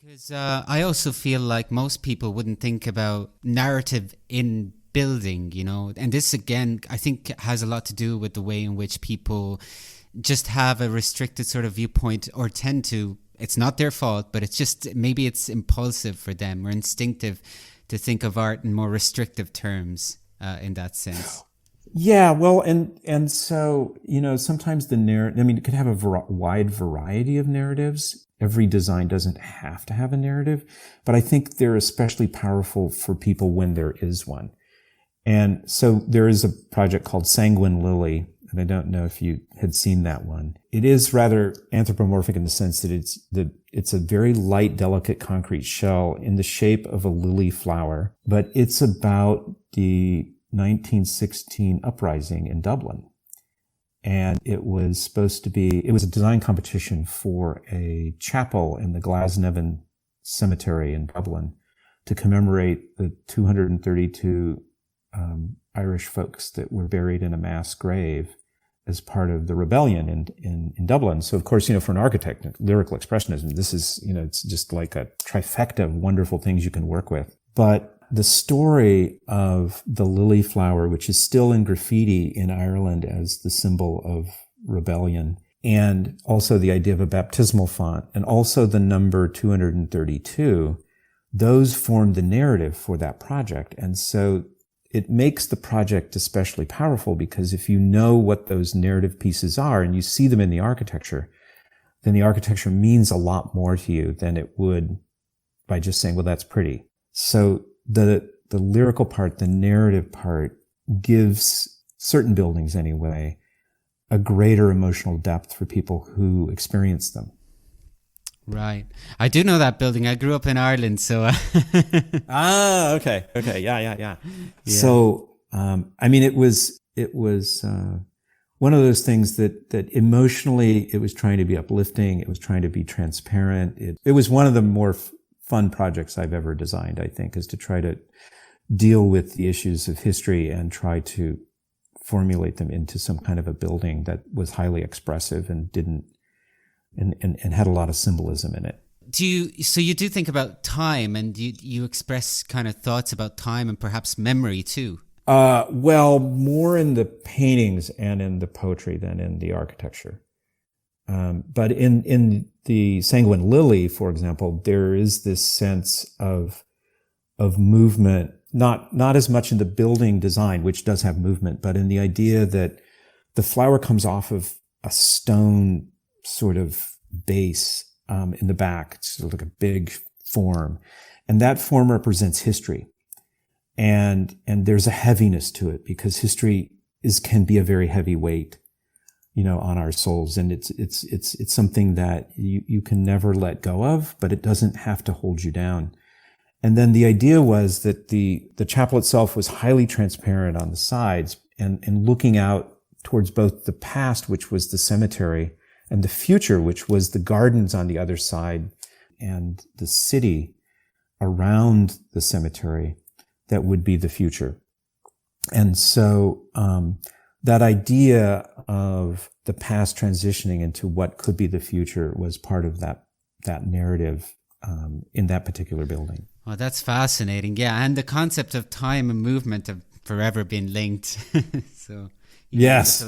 Because I also feel like most people wouldn't think about narrative in building, and this again, I think has a lot to do with the way in which people just have a restricted sort of viewpoint or tend to. It's not their fault, but it's just maybe it's impulsive for them or instinctive to think of art in more restrictive terms in that sense. Yeah, well, and so, sometimes the narrative, I mean, it could have a wide variety of narratives. Every design doesn't have to have a narrative, but I think they're especially powerful for people when there is one. And so there is a project called Sanguine Lily, and I don't know if you had seen that one. It is rather anthropomorphic in the sense that it's a very light, delicate concrete shell in the shape of a lily flower, but it's about the 1916 uprising in Dublin. And it was a design competition for a chapel in the Glasnevin Cemetery in Dublin to commemorate the 232 Irish folks that were buried in a mass grave as part of the rebellion in Dublin. So of course, for an architect, lyrical expressionism, this is, it's just like a trifecta of wonderful things you can work with. But the story of the lily flower, which is still in graffiti in Ireland as the symbol of rebellion, and also the idea of a baptismal font, and also the number 232, those form the narrative for that project. And so it makes the project especially powerful because if you know what those narrative pieces are and you see them in the architecture, then the architecture means a lot more to you than it would by just saying, well, that's pretty. So the lyrical part, the narrative part, gives certain buildings anyway a greater emotional depth for people who experience them. Right. I do know that building. I grew up in Ireland, so... Okay. Yeah. So, it was one of those things that emotionally it was trying to be uplifting. It was trying to be transparent. It was one of the more fun projects I've ever designed, I think, is to try to deal with the issues of history and try to formulate them into some kind of a building that was highly expressive and and had a lot of symbolism in it. So you do think about time, and you express kind of thoughts about time and perhaps memory too? Well, more in the paintings and in the poetry than in the architecture. But in the Sanguine Lily, for example, there is this sense of movement, not as much in the building design, which does have movement, but in the idea that the flower comes off of a stone sort of base in the back. It's sort of like a big form, and that form represents history, and there's a heaviness to it because history can be a very heavy weight, on our souls. And it's something that you can never let go of, but it doesn't have to hold you down. And then the idea was that the chapel itself was highly transparent on the sides and looking out towards both the past, which was the cemetery, and the future, which was the gardens on the other side and the city around the cemetery that would be the future. And so, that idea of the past transitioning into what could be the future was part of that narrative in that particular building. Well, that's fascinating. Yeah, and the concept of time and movement have forever been linked. So yes.